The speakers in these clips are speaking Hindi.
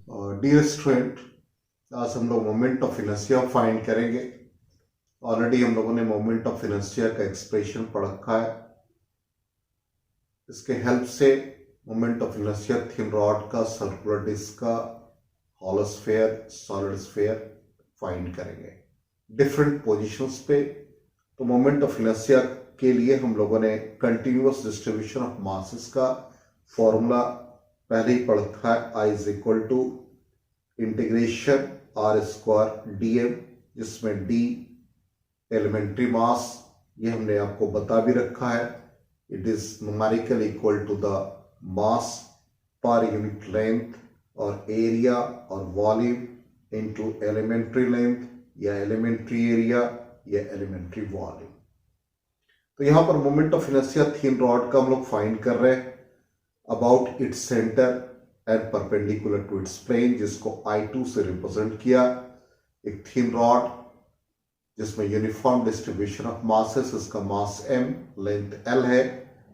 डियर स्टूडेंट, आज हम लोग मोमेंट ऑफ इनर्शिया फाइंड करेंगे। ऑलरेडी हम लोगों ने मोमेंट ऑफ इनर्शिया का एक्सप्रेशन पढ़ रखा है। इसके हेल्प से moment of inertia thin rod का, सर्कुलर डिस्क का, hollow sphere, solid sphere find करेंगे डिफरेंट पोजीशंस पे। तो मोमेंट ऑफ इनर्शिया के लिए हम लोगों ने कंटिन्यूअस डिस्ट्रीब्यूशन ऑफ मासेस का फॉर्मूला पहले ही पढ़ रखा है। I is equal to integration r square d m, जिसमें डी एलिमेंट्री मास, ये हमने आपको बता भी रखा है। It is numerical equal to the mass per unit length और एरिया और वॉल्यूम इनटू एलिमेंट्री लेंथ या एलिमेंट्री एरिया या एलिमेंट्री वॉल्यूम। तो यहां पर moment of inertia thin rod का हम लोग फाइंड कर रहे हैं about its centre and perpendicular to its plane, जिसको I2 से रिप्रेजेंट किया। एक थिन रॉड जिसमें यूनिफॉर्म डिस्ट्रीब्यूशन ऑफ मासेस, इसका मास m, लेंथ l है।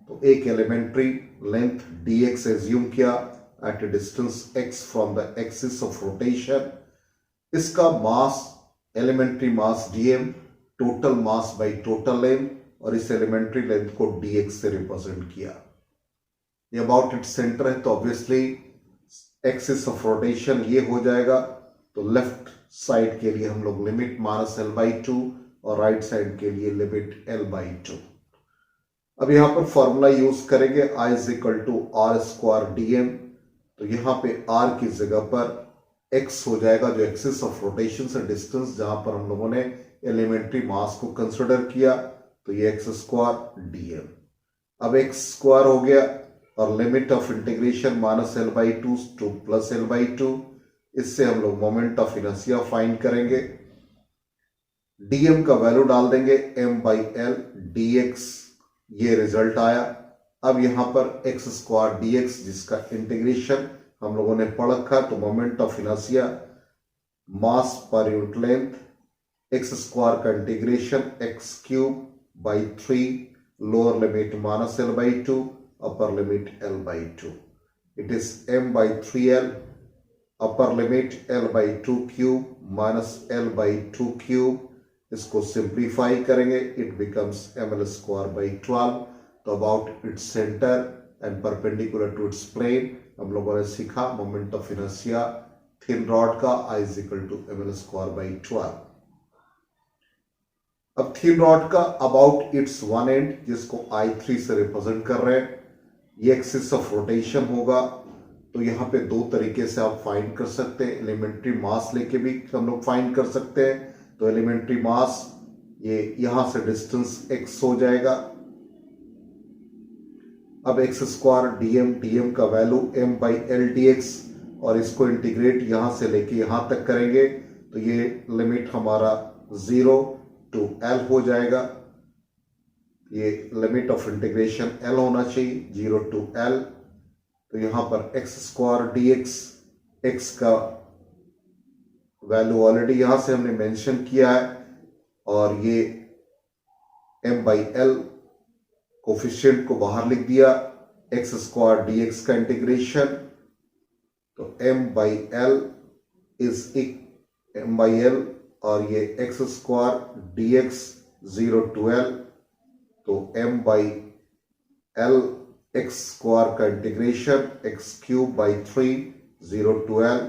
तो एक एलिमेंट्री लेंथ dx एज्यूम किया at a distance x from the axis of rotation. इसका mass elementary mass dm, total mass by total length, और इस एलिमेंट्री लेंथ को dx से रिप्रेजेंट किया। ये अबाउट इट्स सेंटर है, तो ऑब्वियसली एक्सिस ऑफ रोटेशन ये हो जाएगा। तो लेफ्ट साइड के लिए हम लोग लिमिट -l/2 और राइट साइड के लिए लिमिट l/2। अब यहां पर फॉर्मूला यूज करेंगे I is equal to r square dm। तो यहां पे r की जगह पर x हो जाएगा, जो एक्सिस ऑफ रोटेशन से डिस्टेंस जहां पर हम लोगों ने एलिमेंट्री मास को कंसिडर किया, तो ये x स्क्वायर dm। अब x स्क्वायर हो गया और limit of integration -l/2 to +l/2। इससे हम लोग मोमेंट ऑफ इनर्शिया फाइंड करेंगे। dm का वैल्यू डाल देंगे m/l dx, ये रिजल्ट आया। अब यहां पर x स्क्वायर dx, जिसका इंटीग्रेशन हम लोगों ने पढ़ रखा, तो moment of inertia mass per unit length, x square का integration x³/3, lower limit -l/2, upper limit l/2. It is m/3l, upper limit l/2 cube minus l/2 cube। इसको सिंप्लीफाई करेंगे, इट बिकम्स ml²/12। तो about its centre and perpendicular to its plane हम लोगों ने सीखा moment of inertia thin rod का I is equal to ml²/12। अब थिन रॉड का अबाउट इट्स वन एंड, जिसको I3 से रिप्रेजेंट कर रहे हैं, ये एक्सिस ऑफ रोटेशन होगा। तो यहाँ पे दो तरीके से आप फाइंड कर सकते हैं। एलिमेंट्री मास लेके भी हम लोग फाइंड कर सकते हैं। तो एलिमेंट्री मास ये यहां से डिस्टेंस x हो जाएगा। अब x स्क्वायर dm का वैल्यू m/l dx, और इसको इंटीग्रेट यहां से लेके यहां तक करेंगे, तो ये लिमिट हमारा 0 टू l हो जाएगा। ये लिमिट ऑफ इंटीग्रेशन l होना चाहिए, 0 टू l। तो यहां पर x स्क्वायर dx, x का वैल्यू ऑलरेडी यहां से हमने मेंशन किया है, और ये m/l कोफिशिएंट को बाहर लिख दिया। x स्क्वायर dx का इंटीग्रेशन, तो m/l इज m/l, और ये x square dx 0 to l, तो m/l x स्क्वायर का इंटीग्रेशन x³/3 0 टू l,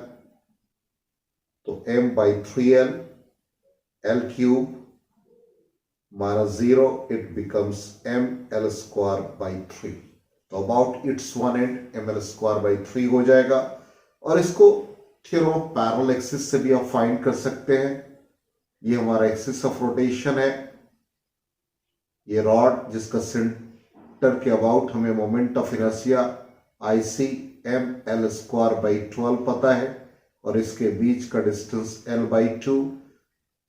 तो m/3l l³ -0, it becomes ml²/3। तो about its one and ml²/3 हो जाएगा। और इसको थ्योरम ऑफ पैरेलल एक्सिस से भी आप फाइंड कर सकते हैं। ये हमारा एक्सिस ऑफ रोटेशन है, ये रॉड जिसका सेंटर के अबाउट हमें moment of inertia IC ml²/12 पता है, और इसके बीच का डिस्टेंस l/2,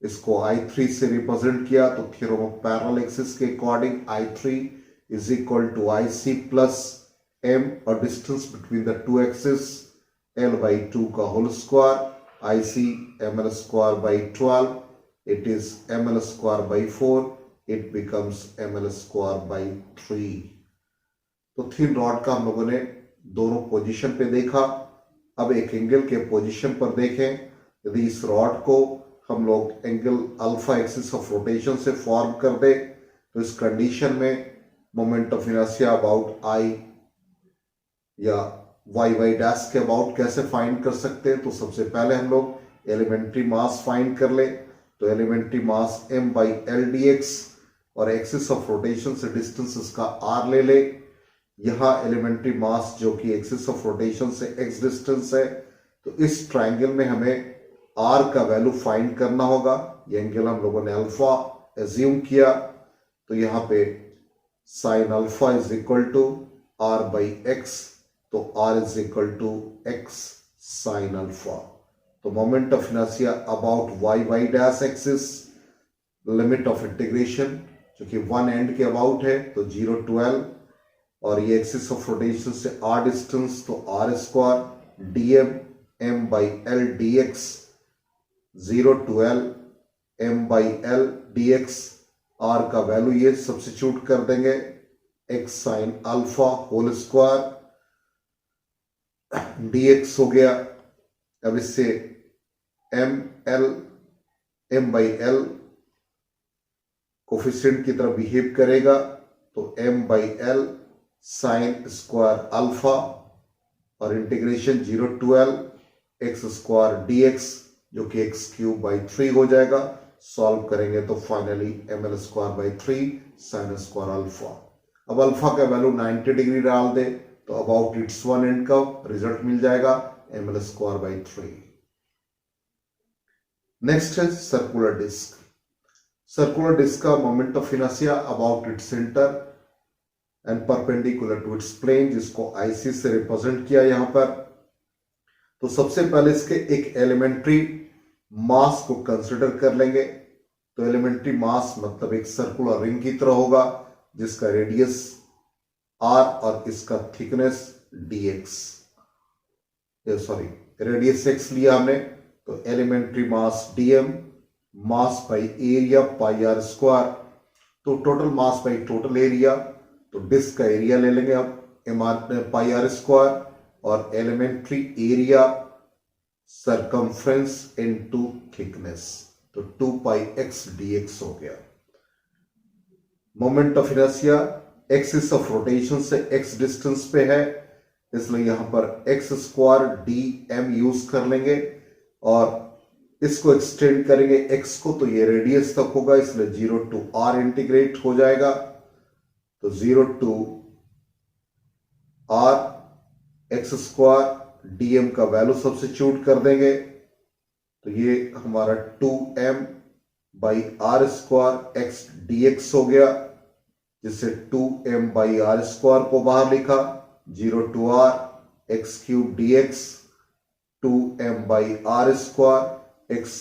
इसको I3 से रिप्रेजेंट किया। तो थ्योरम ऑफ पैरेलल एक्सिस के according I3 is equal to IC plus m, और distance between the two axis l/2 का whole square, IC ml²/12, it is ml²/4, it becomes ml²/3। तो थिन रॉड का हम लोगों ने दोनों पोजीशन पे देखा। अब एक एंगल के पोजीशन पर देखें, यदि इस रॉड को हम लोग angle alpha axis of rotation से फॉर्म कर दे तो इस कंडीशन में moment of inertia about I या वाई वाई डैश के अबाउट कैसे फाइंड कर सकते हैं। तो सबसे पहले हम लोग एलिमेंट्री मास फाइंड कर ले। तो elementary mass m by l d x और एक्सिस ऑफ रोटेशन से डिस्टेंस इसका r ले ले। यहाँ एलिमेंट्री मास जो कि एक्सिस ऑफ रोटेशन से x डिस्टेंस है, तो इस ट्राइंगल में हमें r का वैल्यू फाइंड करना होगा। ये एंगल हम लोगों ने अल्फा एज्यूम किया, तो यहाँ पे sine alpha is equal to r by x, तो r is equal to x sine alpha. तो moment of inertia about Y Y dash axis, limit of integration जो कि वन एंड के अबाउट है तो 0 to L, और ये एक्सिस ऑफ रोटेशन से r डिस्टेंस तो r square dm m by l d x, 0 to L m by l d x, r का वैल्यू ये सब्स्टिट्यूट कर देंगे x sine alpha whole square dx हो गया। अब इससे m बाई एल कोफिशिएंट की तरह बिहेव करेगा, तो m by L sine square alpha और integration 0 to L x square dx जो कि एक्स क्यूब बाई 3 हो जाएगा। सॉल्व करेंगे तो finally ml square by 3 sine square alpha. अब अल्फा का वैल्यू 90 डिग्री डाल दे तो अबाउट इट्स वन एंड का रिजल्ट मिल जाएगा ml स्क्वायर बाई 3। नेक्स्ट है सर्कुलर डिस्क। सर्कुलर डिस्क का moment of inertia about its centre and perpendicular to its plane, जिसको IC से रिप्रेजेंट किया यहां पर। तो सबसे पहले इसके एक एलिमेंट्री मास को कंसिडर कर लेंगे। तो एलिमेंट्री मास मतलब एक सर्कुलर रिंग की तरह होगा जिसका रेडियस r और इसका thickness dx, sorry radius x लिया हमने। तो elementary mass dm, mass by area pi r square, तो total mass by total area, तो डिस्क का एरिया ले लेंगे अब पाई आर स्क्वायर, और elementary area circumference into thickness, तो 2 पाई x dx हो गया। Moment of inertia axis of rotation से x डिस्टेंस पे है, इसलिए यहां पर x स्क्वायर dm यूज कर लेंगे और इसको एक्सटेंड करेंगे x को, तो ये रेडियस तक होगा, इसलिए 0 to r इंटीग्रेट हो जाएगा। तो 0 to r X square dm का वैल्यू सब्स्टिट्यूट कर देंगे, तो ये हमारा 2m by are square X dx हो गया, जिससे 2m बाई आर स्क्वायर को बाहर लिखा, 0 to r x cube dx, 2m by are square x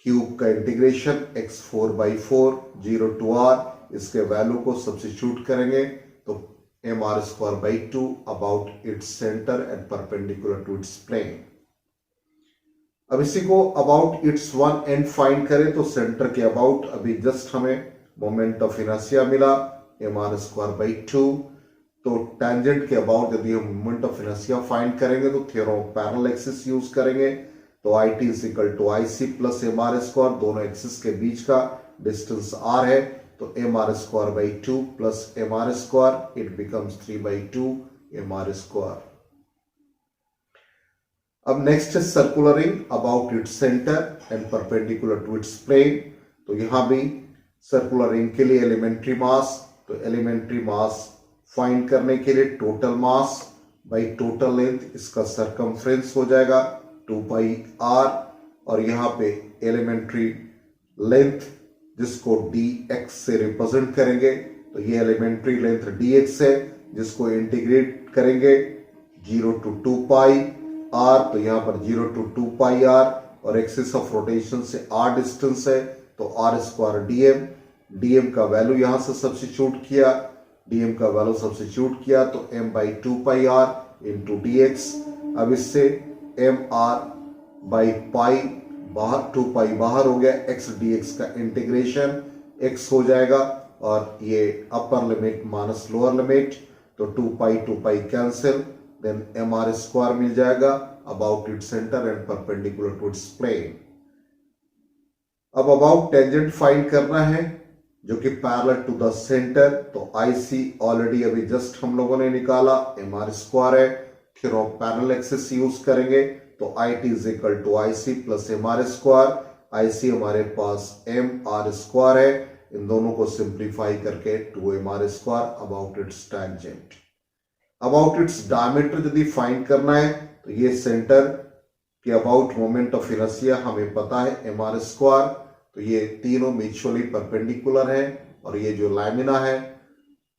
cube का integration x4 by 4, 0 to r, इसके वैल्यू को सब्स्टिट्यूट करेंगे तो M R square by 2 about its centre and perpendicular to its plane. अब इसी को about its one end find करें तो सेंटर के अबाउट अभी जस्ट हमें मोमेंट ऑफ इनर्शिया मिला एम आर स्क्वायर बाई 2, तो टेंजेंट के अबाउट यदि हम मोमेंट ऑफ इनर्शिया फाइंड करेंगे तो theorem of parallel axis use करेंगे। तो I T is equal to I C plus M R square, दोनों एक्सिस के बीच का डिस्टेंस r है, तो M R square by 2 plus M R square, it becomes 3 by 2 M are square. अब नेक्स्ट है circular ring about its centre and perpendicular to its plane. तो यहां भी सर्कुलर रिंग के लिए एलिमेंट्री मास, तो एलिमेंट्री मास फाइंड करने के लिए total mass by total length, इसका सरकमफ्रेंस हो जाएगा 2 पाई r, और यहां पे एलिमेंट्री लेंथ जिसको dx से रिप्रेजेंट करेंगे, तो ये एलिमेंट्री लेंथ dx है जिसको इंटीग्रेट करेंगे 0 to 2 पाई r, तो यहां पर 0 to 2 पाई r, और एक्सिस ऑफ रोटेशन से r डिस्टेंस है तो r स्क्वायर dm का वैल्यू यहां से सब्स्टिट्यूट किया, dm का वैल्यू सब्स्टिट्यूट किया तो m by 2 pi r into dx। अब इससे एम आर बाई पाई बाहर, 2 पाई बाहर हो गया, x dx का इंटीग्रेशन x हो जाएगा, और ये upper limit minus lower limit, तो 2 pi cancel, then m are square मिल जाएगा about its centre and perpendicular to its plane. अब अबाउट टेंजेंट फाइंड करना है जो कि पैरेलल टू द सेंटर, तो आई सी ऑलरेडी अभी जस्ट हम लोगों ने निकाला, एम आर स्क्वायर है, फिर हम पैरेलल एक्सिस यूज करेंगे तो I T is equal to I C plus M R square. I C हमारे पास एम आर स्क्वायर है, इन दोनों को सिंप्लीफाई करके 2mr square about it's tangent. About its diameter यदि फाइंड करना है तो ये सेंटर के अबाउट मोमेंट ऑफ इनर्शिया हमें पता है mr स्क्वायर, तो ये तीनों म्यूचुअली परपेंडिकुलर है और ये जो लैमिना है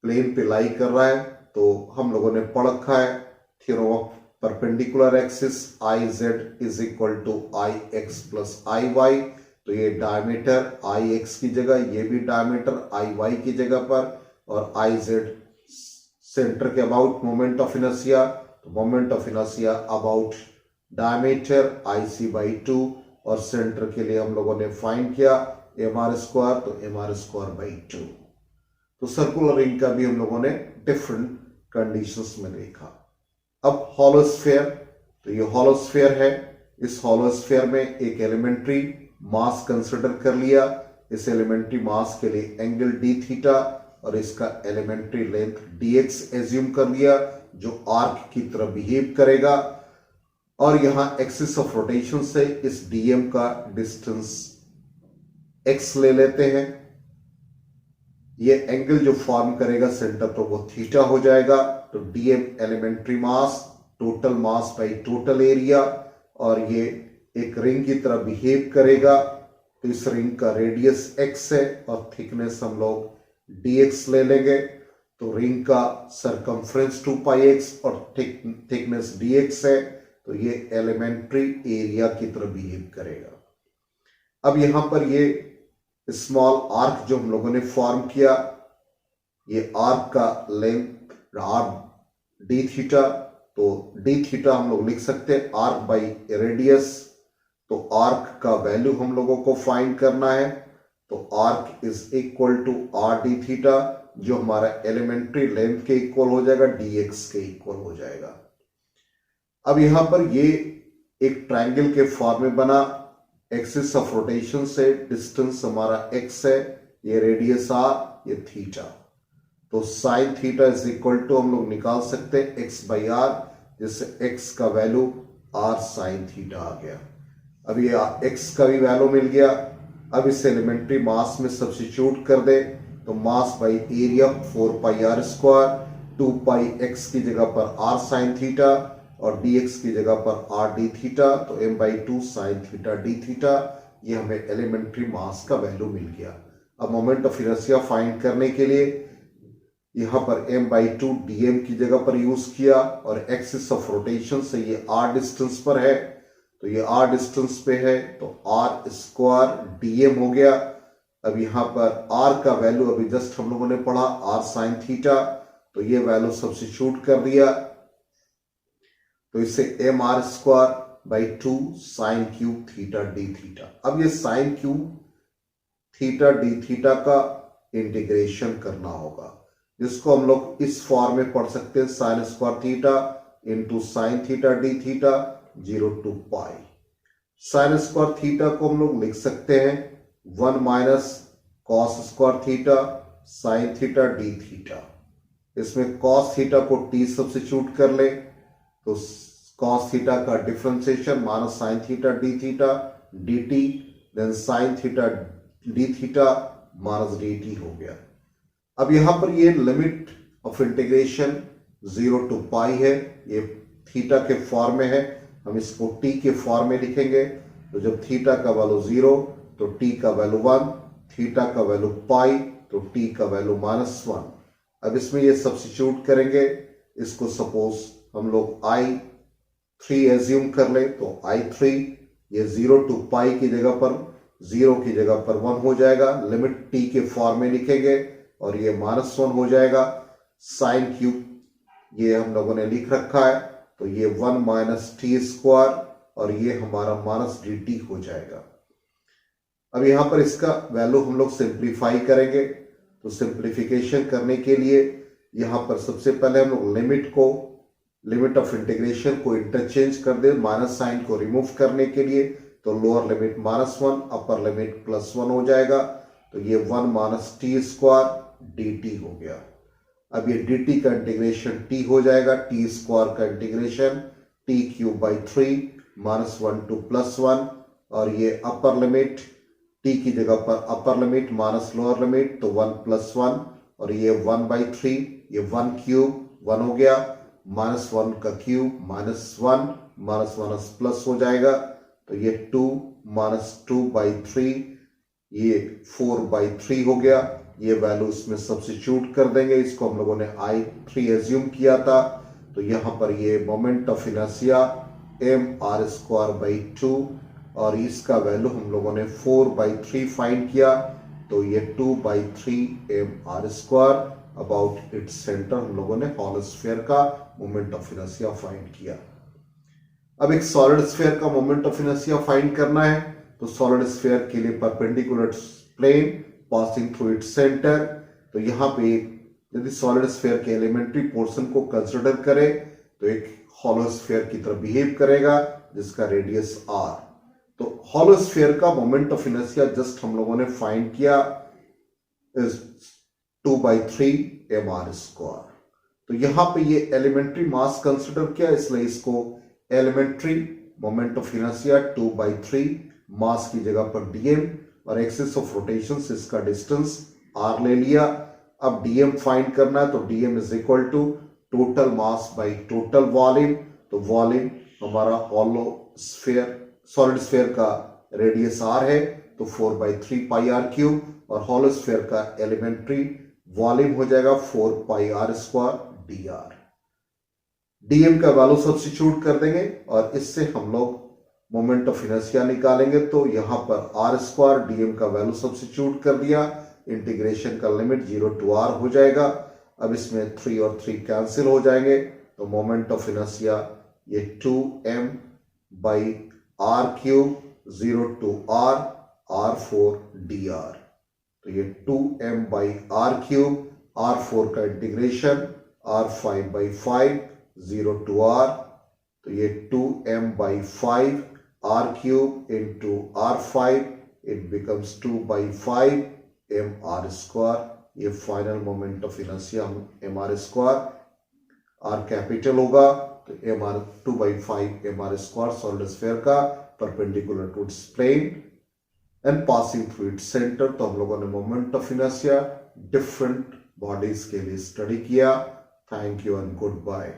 प्लेन पे लाई कर रहा है, तो हम लोगों ने पढ़ रखा है theorem of perpendicular axis I Z is equal to I X plus I Y. तो ये डायमीटर आई एक्स की जगह, ये भी डायमीटर आई वाई की जगह पर, और आई जेड सेंटर के अबाउट मोमेंट ऑफ इनर्शिया, तो moment of inertia about diameter I C by 2, और सेंटर के लिए हम लोगों ने फाइंड किया एम आर स्क्वायर, तो एम आर स्क्वायर बाई 2। तो सर्कुलर रिंग का भी हम लोगों ने डिफरेंट कंडीशंस में देखा। अब हॉलोस्फेयर, तो ये हॉलोस्फेयर है, इस हॉलोस्फेयर में एक एलिमेंट्री मास कंसिडर कर लिया, इस एलिमेंट्री मास के लिए एंगल डी थीटा और इसका elementary length D X assume कर लिया जो आर्क की तरह बिहेव करेगा, और यहां एक्सिस ऑफ रोटेशन से इस डीएम का डिस्टेंस एक्स ले लेते हैं। ये एंगल जो फॉर्म करेगा सेंटर पर वो थीटा हो जाएगा, तो DM elementary mass total mass by total area, और ये एक रिंग की तरह बिहेव करेगा, तो इस रिंग का रेडियस x है और थिकनेस हम लोग dx ले लेंगे, तो रिंग का सरकमफ्रेंस 2πx और थिकनेस dx है, तो ये एलिमेंट्री एरिया की तरह बिहेव करेगा। अब यहां पर ये स्मॉल आर्क जो हम लोगों ने फॉर्म किया, ये आर्क का लेंथ आर डी थीटा, तो डी थीटा हम लोग लिख सकते हैं आर्क बाई रेडियस, तो आर्क का वैल्यू हम लोगों को फाइंड करना है, तो arc is equal to R D theta जो हमारा एलिमेंट्री लेंथ के इक्वल हो जाएगा, dx के इक्वल हो जाएगा। अब यहां पर ये एक ट्रायंगल के फॉर्म में बना, एक्सिस ऑफ रोटेशन से डिस्टेंस हमारा x है, ये रेडियस r, ये थीटा, तो sine theta is equal to हम लोग निकाल सकते हैं x बाई आर, जिससे x का वैल्यू r साइन थीटा आ गया। अब ये x का भी वैल्यू मिल गया। अब इस एलिमेंट्री मास में सब्स्टिट्यूट कर दे, तो मास by area 4πr square, 2πx की जगह पर r साइन थीटा और dx की जगह पर r डी थीटा, तो m/2 sign theta D theta, ये हमें एलिमेंट्री मास का वैल्यू मिल गया। अब मोमेंट ऑफ इनर्शिया फाइंड करने के लिए यहां पर m/2 dm की जगह पर यूज किया, और एक्सिस ऑफ रोटेशन से ये r डिस्टेंस पर है, तो ये r डिस्टेंस पे है, तो r स्क्वायर dm हो गया। अब यहां पर r का वैल्यू अभी जस्ट हम लोगों ने पढ़ा r साइन थीटा, तो ये वैल्यू सब्स्टिट्यूट कर दिया, तो इसे M are square by 2 sine cube theta D theta. अब ये sine cube theta D theta का इंटीग्रेशन करना होगा, जिसको हम लोग इस फॉर्म में पढ़ सकते हैं, sine square theta into sine theta D theta 0 to pi. Sine square theta को हम लोग लिख सकते हैं 1 minus cos square theta sine theta D theta. इसमें कॉस थीटा को t सब्स्टिट्यूट कर ले, तो कॉस थीटा का differentiation minus sine theta D theta D T, then sine theta D theta minus D T हो गया। अब यहां पर ये लिमिट ऑफ इंटीग्रेशन 0 to पाई है, ये थीटा के फॉर्म में है, हम इसको t के फॉर्म में लिखेंगे, तो जब थीटा का वैल्यू 0 तो t का वैल्यू 1, थीटा का वैल्यू पाई तो t का वैल्यू -1। अब इसमें ये सब्स्टिट्यूट करेंगे, इसको सपोज हम लोग i3 एज्यूम कर ले, तो i3 ये 0 to पाई की जगह पर 0 की जगह पर 1 हो जाएगा, लिमिट t के फॉर्म में लिखेंगे और ये -1 हो जाएगा। साइन क्यूब ये हम लोगों ने लिख रखा है, तो ये 1 माइनस टी स्क्वायर और ये हमारा माइनस डी टी हो जाएगा। अब यहां पर इसका वैल्यू हम लोग सिंप्लीफाई करेंगे, तो सिंप्लीफिकेशन करने के लिए यहां पर सबसे पहले हम लोग लिमिट को लिमिट ऑफ इंटीग्रेशन को इंटरचेंज कर दे माइनस साइन को रिमूव करने के लिए, तो लोअर लिमिट -1 अपर लिमिट +1 हो जाएगा, तो ये 1 माइनस टी स्क्वायर dt हो गया। अब ये dt का इंटीग्रेशन t हो जाएगा, टी स्क्वायर का इंटीग्रेशन t³ 3 -1 to +1, और ये अपर लिमिट t की जगह पर अपर लिमिट माइनस लोअर लिमिट, तो 1 + 1, और ये 1/3, ये 1³ 1 हो गया, -1 का क्यूब -1 माइनस प्लस हो जाएगा, तो ये 2 - 2/3, ये 4/3 हो गया। ये वैल्यू इसमें सब्स्टिट्यूट कर देंगे, इसको हम लोगों ने I3 एज्यूम किया था, तो यहाँ पर ये मोमेंट ऑफ इनर्शिया mr²/2, और इसका वैल्यू हम लोगों ने 4/3 फाइंड किया, तो ये 2/3 mr² अबाउट इट्स सेंटर हम लोगों ने हॉलो स्फीयर का मोमेंट ऑफ इनर्शिया फाइंड किया। अब एक सॉलिड स्फीयर का मोमेंट ऑफ इनर्शिया फाइंड करना है, तो सॉलिड स्फीयर के लिए perpendicular plane passing through its centre, तो यहाँ पे यदि सॉलिड स्फीयर के एलिमेंट्री पोर्शन को कंसिडर करें तो एक हॉलो स्फीयर की तरह बिहेव करेगा जिसका रेडियस r। तो हॉलो स्फीयर का मोमेंट ऑफ इनर्शिया जस्ट हम लोगों ने फाइंड किया इज 2/3 mr²। तो यहां पे ये एलिमेंट्री मास कंसिडर किया, इसलिए इसको एलिमेंट्री मोमेंट ऑफ इनर्शिया 2/3 मास की जगह पर dm, और एक्सिस ऑफ रोटेशन से इसका डिस्टेंस r ले लिया। अब dm फाइंड करना है, तो dm is equal to total mass by total volume, तो वॉल्यूम हमारा हॉलो स्फीयर सॉलिड स्फीयर का रेडियस r है, तो 4/3 πr³, और हॉलो स्फीयर का एलिमेंट्री वॉल्यूम हो जाएगा 4πr² dr। dm का वैल्यू सब्स्टिट्यूट कर देंगे और इससे हम लोग मोमेंट ऑफ इनर्शिया निकालेंगे, तो यहां पर r² dm का वैल्यू सब्स्टिट्यूट कर दिया, इंटीग्रेशन का लिमिट 0 to r हो जाएगा। अब इसमें 3 और 3 कैंसिल हो जाएंगे, तो मोमेंट ऑफ इनर्शिया ये 2m/r³ 0 to r r4 dr, तो ये 2m/r³ r4 का इंटीग्रेशन r5/5 0 to r, तो ये 2m/5 r³ into r5, it becomes 2/5 mr²। ये final moment of inertia mr² r capital होगा, तो mr 2/5 mr² सॉलिड स्फीयर का perpendicular to its plane and passing through its centre. तो हम लोगों ने moment of inertia different bodies के लिए स्टडी किया। Thank you and good bye.